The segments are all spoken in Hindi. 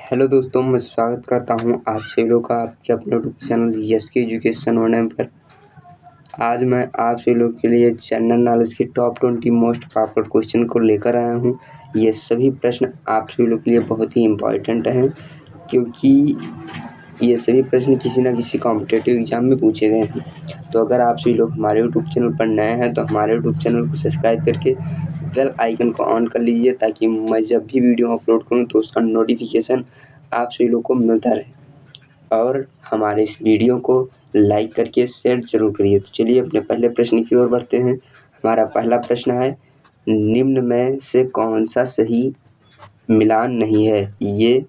हेलो दोस्तों, मैं स्वागत करता हूं आप सभी लोग का आपके अपने यूट्यूब चैनल यस एजुकेशन होने पर। आज मैं आप सभी लोग के लिए जनरल नॉलेज के टॉप 20 मोस्ट पॉपुलर क्वेश्चन को लेकर आया हूं। ये सभी प्रश्न आप सभी लोग के लिए बहुत ही इम्पॉर्टेंट हैं, क्योंकि ये सभी प्रश्न किसी न किसी कॉम्पिटिटिव एग्जाम में पूछे गए हैं। तो अगर आप सभी लोग हमारे यूट्यूब चैनल पर नए हैं तो हमारे यूट्यूब चैनल को सब्सक्राइब करके बेल आइकन को ऑन कर लीजिए, ताकि मैं जब भी वीडियो अपलोड करूं तो उसका नोटिफिकेशन आप सभी लोग को मिलता रहे। और हमारे इस वीडियो को लाइक करके शेयर जरूर करिए। तो चलिए अपने पहले प्रश्न की ओर बढ़ते हैं। हमारा पहला प्रश्न है, निम्न में से कौन सा सही मिलान नहीं है? ये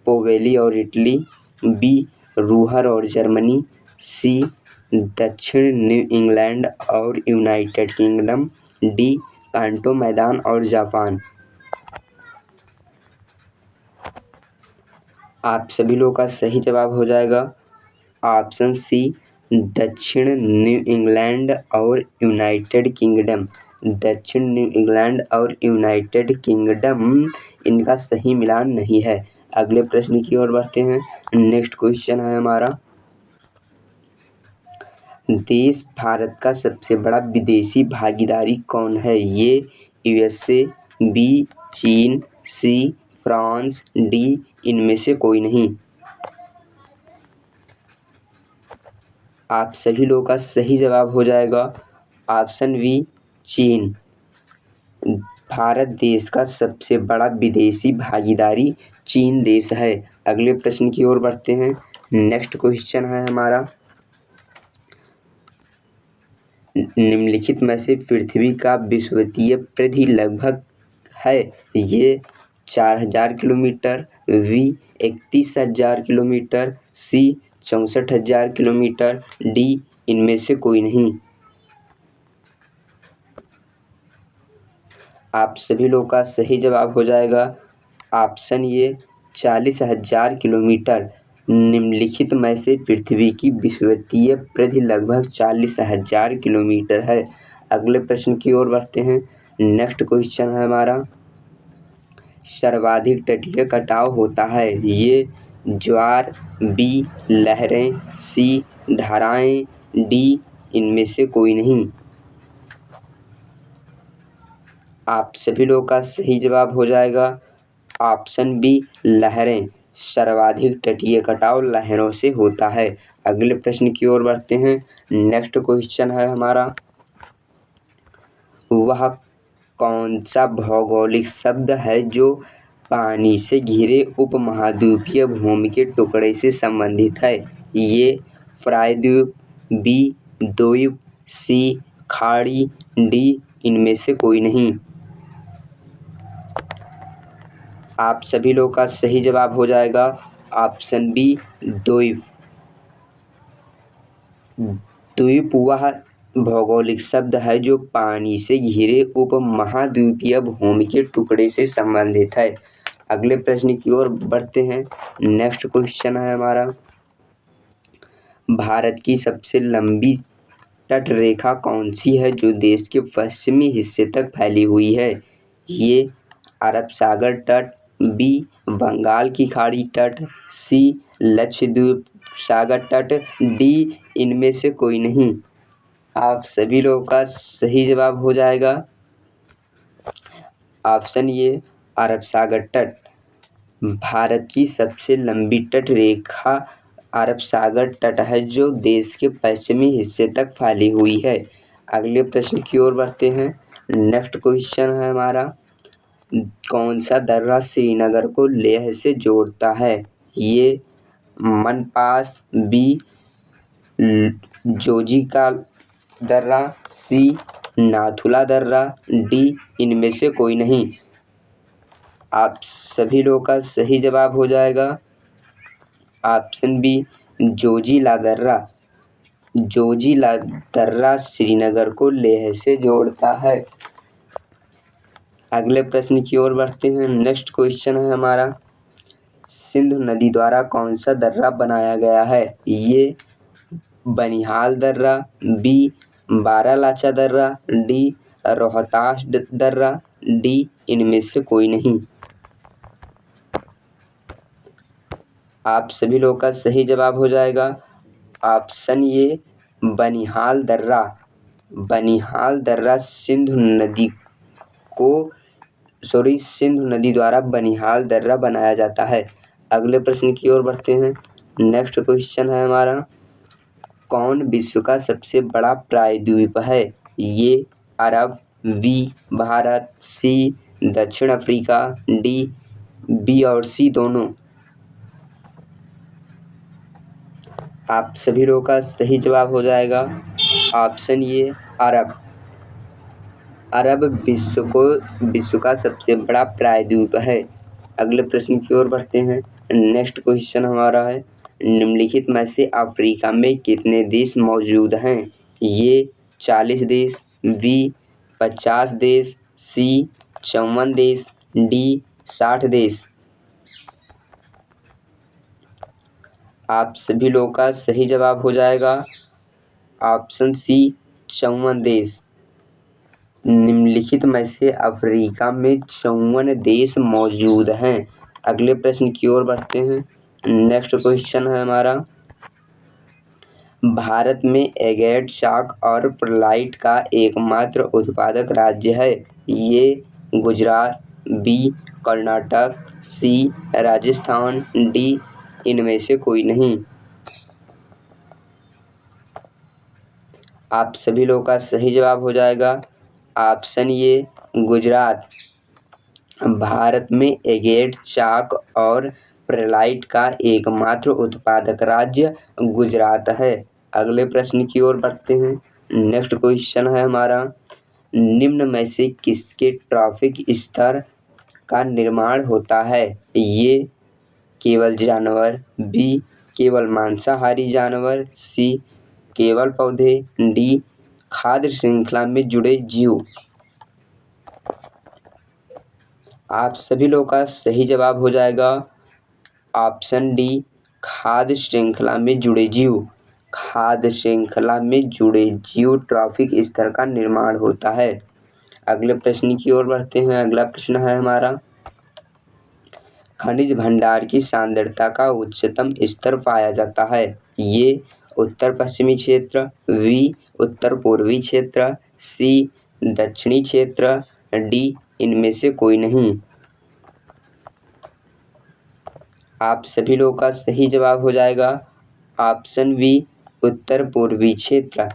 पोवेली और इटली, बी रूहर और जर्मनी, सी दक्षिण न्यू इंग्लैंड और यूनाइटेड किंगडम, डी कांटो मैदान और जापान। आप सभी लोगों का सही जवाब हो जाएगा ऑप्शन सी, दक्षिण न्यू इंग्लैंड और यूनाइटेड किंगडम। दक्षिण न्यू इंग्लैंड और यूनाइटेड किंगडम इनका सही मिलान नहीं है। अगले प्रश्न की ओर बढ़ते हैं। नेक्स्ट क्वेश्चन है हमारा, देश भारत का सबसे बड़ा विदेशी भागीदारी कौन है? ये यूएसए, बी चीन, सी फ्रांस, डी इनमें से कोई नहीं। आप सभी लोगों का सही जवाब हो जाएगा ऑप्शन बी चीन। भारत देश का सबसे बड़ा विदेशी भागीदारी चीन देश है। अगले प्रश्न की ओर बढ़ते हैं। नेक्स्ट क्वेश्चन है हमारा, निम्नलिखित में से पृथ्वी का विषुवतीय परिधि लगभग है? ये 4000 किलोमीटर, बी 31,000 किलोमीटर, सी 64,000 किलोमीटर, डी इनमें से कोई नहीं। आप सभी लोगों का सही जवाब हो जाएगा ऑप्शन ये 40,000 किलोमीटर। निम्नलिखित में से पृथ्वी की विषुवतीय परिधि लगभग 40,000 किलोमीटर है। अगले प्रश्न की ओर बढ़ते हैं। नेक्स्ट क्वेश्चन है हमारा, सर्वाधिक तटीय कटाव होता है? ये ज्वार, बी लहरें, सी धाराएं, डी इनमें से कोई नहीं। आप सभी लोगों का सही जवाब हो जाएगा ऑप्शन बी लहरें। सर्वाधिक तटीय कटाव लहरों से होता है। अगले प्रश्न की ओर बढ़ते हैं। नेक्स्ट क्वेश्चन है हमारा, वह कौन सा भौगोलिक शब्द है जो पानी से घिरे उपमहाद्वीपीय भूमि के टुकड़े से संबंधित है? ये प्रायद्वीप, बी द्वीप, सी खाड़ी, डी इनमें से कोई नहीं। आप सभी लोगों का सही जवाब हो जाएगा ऑप्शन बी द्वीप। द्वीप वह भौगोलिक शब्द है जो पानी से घिरे उपमहाद्वीपीय भूमि के टुकड़े से संबंधित है। अगले प्रश्न की ओर बढ़ते हैं। नेक्स्ट क्वेश्चन है हमारा, भारत की सबसे लंबी तट रेखा कौन सी है जो देश के पश्चिमी हिस्से तक फैली हुई है? ये अरब सागर तट, बी बंगाल की खाड़ी तट, सी लक्षद्वीप सागर तट, डी इनमें से कोई नहीं। आप सभी लोगों का सही जवाब हो जाएगा ऑप्शन ये अरब सागर तट। भारत की सबसे लंबी तट रेखा अरब सागर तट है जो देश के पश्चिमी हिस्से तक फैली हुई है। अगले प्रश्न की ओर बढ़ते हैं। नेक्स्ट क्वेश्चन है हमारा, कौन सा दर्रा श्रीनगर को लेह से जोड़ता है? ये मनपास, बी जोजी का दर्रा, सी नाथुला दर्रा, डी इनमें से कोई नहीं। आप सभी लोगों का सही जवाब हो जाएगा ऑप्शन बी जोजिला दर्रा। जोजिला दर्रा श्रीनगर को लेह से जोड़ता है। अगले प्रश्न की ओर बढ़ते हैं। नेक्स्ट क्वेश्चन है हमारा, सिंधु नदी द्वारा कौन सा दर्रा बनाया गया है? ये बनिहाल दर्रा, बी बारालाचा दर्रा, डी रोहतास दर्रा, डी इनमें से कोई नहीं। आप सभी लोग का सही जवाब हो जाएगा ऑप्शन ए बनिहाल दर्रा। बनिहाल दर्रा सिंधु नदी द्वारा बनिहाल दर्रा बनाया जाता है। अगले प्रश्न की ओर बढ़ते हैं। नेक्स्ट क्वेश्चन है हमारा, कौन विश्व का सबसे बड़ा प्रायद्वीप है? ये अरब, बी भारत, सी दक्षिण अफ्रीका, डी बी और सी दोनों। आप सभी लोगों का सही जवाब हो जाएगा ऑप्शन ए अरब। अरब विश्व का सबसे बड़ा प्रायद्वीप है। अगले प्रश्न की ओर बढ़ते हैं। नेक्स्ट क्वेश्चन हमारा है, निम्नलिखित में से अफ्रीका में कितने देश मौजूद हैं? ये 40 देश, बी 50 देश, सी 54 देश, डी 60 देश। आप सभी लोगों का सही जवाब हो जाएगा ऑप्शन सी 54 देश। निम्नलिखित में से अफ्रीका में 54 देश मौजूद हैं। अगले प्रश्न की ओर बढ़ते हैं। नेक्स्ट क्वेश्चन है हमारा, भारत में एगेट चाक और परलाइट का एकमात्र उत्पादक राज्य है? ये गुजरात, बी कर्नाटक, सी राजस्थान, डी इनमें से कोई नहीं। आप सभी लोगों का सही जवाब हो जाएगा ऑप्शन ए गुजरात। भारत में एगेट चाक और परलाइट का एकमात्र उत्पादक राज्य गुजरात है। अगले प्रश्न की ओर बढ़ते हैं। नेक्स्ट क्वेश्चन है हमारा, निम्न में से किसके ट्रॉफिक स्तर का निर्माण होता है? ये केवल जानवर, बी केवल मांसाहारी जानवर, सी केवल पौधे, डी खाद्य श्रृंखला में जुड़े जीव। आप सभी लोगों का सही जवाब हो जाएगा ऑप्शन डी खाद्य श्रृंखला में जुड़े जीव। खाद्य श्रृंखला में जुड़े जीव ट्रॉफिक स्तर का निर्माण होता है। अगले प्रश्न की ओर बढ़ते हैं। अगला प्रश्न है हमारा, खनिज भंडार की सांद्रता का उच्चतम स्तर पाया जाता है? ये उत्तर पश्चिमी क्षेत्र, बी उत्तर पूर्वी क्षेत्र, सी दक्षिणी क्षेत्र, डी इनमें से कोई नहीं। आप सभी लोगों का सही जवाब हो जाएगा ऑप्शन बी उत्तर पूर्वी क्षेत्र।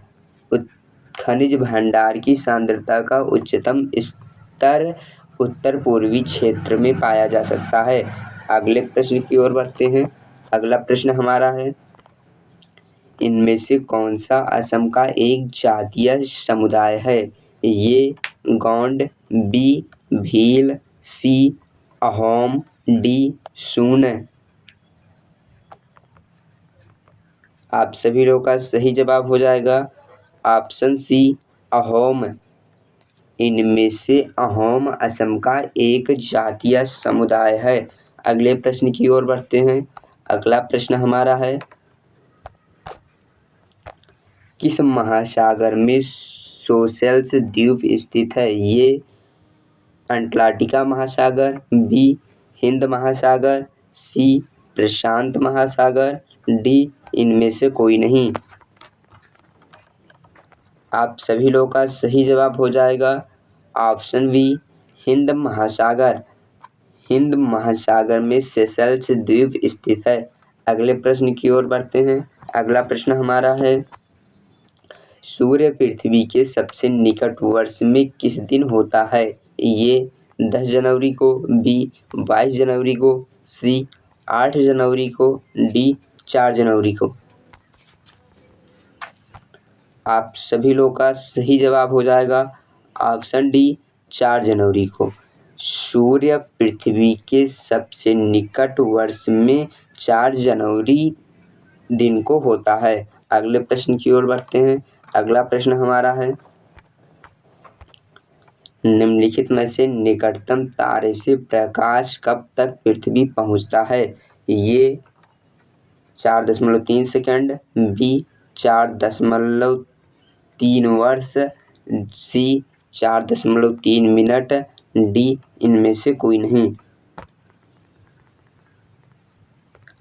खनिज भंडार की सांद्रता का उच्चतम स्तर उत्तर पूर्वी क्षेत्र में पाया जा सकता है। अगले प्रश्न की ओर बढ़ते हैं। अगला प्रश्न हमारा है, इनमें से कौन सा असम का एक जातीय समुदाय है? ये गोंड, बी भील, सी अहोम, डी सून। आप सभी लोगों का सही जवाब हो जाएगा ऑप्शन सी अहोम। इनमें से अहोम असम का एक जातीय समुदाय है। अगले प्रश्न की ओर बढ़ते हैं। अगला प्रश्न हमारा है, किस महासागर में सोसेल्स द्वीप स्थित है? ये अंटार्कटिका महासागर, बी हिंद महासागर, सी प्रशांत महासागर, डी इनमें से कोई नहीं। आप सभी लोगों का सही जवाब हो जाएगा ऑप्शन बी हिंद महासागर। हिंद महासागर में सेशल्स द्वीप स्थित है। अगले प्रश्न की ओर बढ़ते हैं। अगला प्रश्न हमारा है, सूर्य पृथ्वी के सबसे निकट वर्ष में किस दिन होता है? ये 10 जनवरी को, बी 22 जनवरी को, सी 8 जनवरी को, डी 4 जनवरी को। आप सभी लोगों का सही जवाब हो जाएगा ऑप्शन डी 4 जनवरी को। सूर्य पृथ्वी के सबसे निकट वर्ष में 4 जनवरी दिन को होता है। अगले प्रश्न की ओर बढ़ते हैं। अगला प्रश्न हमारा है, निम्नलिखित में से निकटतम तारे से प्रकाश कब तक पृथ्वी पहुंचता है? ये 4.3 सेकंड, बी 4.3 वर्ष, सी 4.3 मिनट, डी इनमें से कोई नहीं।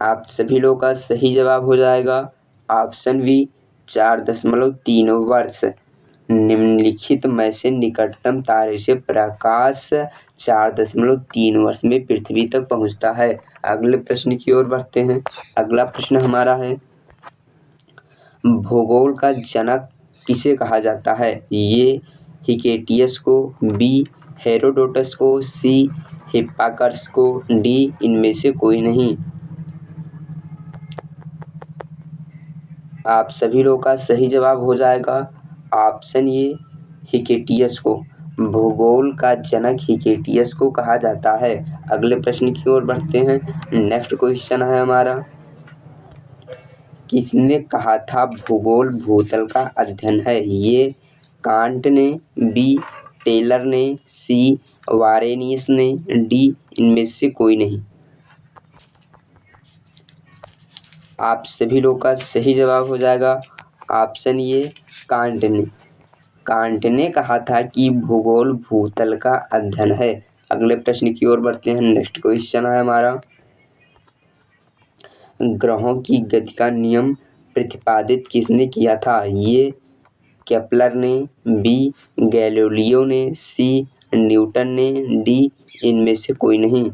आप सभी लोगों का सही जवाब हो जाएगा ऑप्शन बी 4.3 वर्ष। निम्नलिखित में से निकटतम तारे से प्रकाश 4.3 वर्ष में पृथ्वी तक पहुंचता है। अगले प्रश्न की ओर बढ़ते हैं। अगला प्रश्न हमारा है, भूगोल का जनक किसे कहा जाता है? ये हिकेटियस को, बी हेरोडोटस को, सी हिप्पार्कस को, डी इनमें से कोई नहीं। आप सभी लोगों का सही जवाब हो जाएगा ऑप्शन ए हिकेटियस को। भूगोल का जनक हिकेटियस को कहा जाता है। अगले प्रश्न की ओर बढ़ते हैं। नेक्स्ट क्वेश्चन है हमारा, किसने कहा था भूगोल भूतल का अध्ययन है? ये कांट ने, बी टेलर ने, सी वारेनियस ने, डी इनमें से कोई नहीं। आप सभी लोग का सही जवाब हो जाएगा ऑप्शन ए कांट ने। कांट ने कहा था कि भूगोल भूतल का अध्ययन है। अगले प्रश्न की ओर बढ़ते हैं। नेक्स्ट क्वेश्चन है हमारा, ग्रहों की गति का नियम प्रतिपादित किसने किया था? ये केपलर ने, बी गैलीलियो ने, सी न्यूटन ने, डी इनमें से कोई नहीं।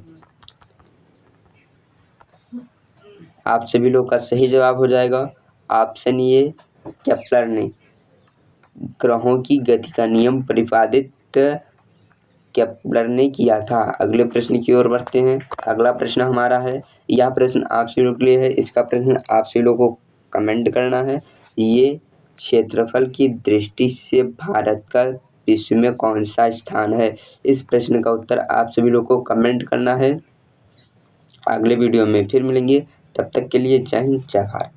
आप सभी लोग का सही जवाब हो जाएगा ऑप्शन ए केपलर ने। ग्रहों की गति का नियम प्रतिपादित केपलर ने किया था। अगले प्रश्न की ओर बढ़ते हैं। अगला प्रश्न हमारा है, यह प्रश्न आप सभी लोगों के लिए है। इसका प्रश्न आप सभी लोगों को कमेंट करना है। ये क्षेत्रफल की दृष्टि से भारत का विश्व में कौन सा स्थान है? इस प्रश्न का उत्तर आप सभी लोगों को कमेंट करना है। अगले वीडियो में फिर मिलेंगे, तब तक के लिए जय हिंद जय भारत।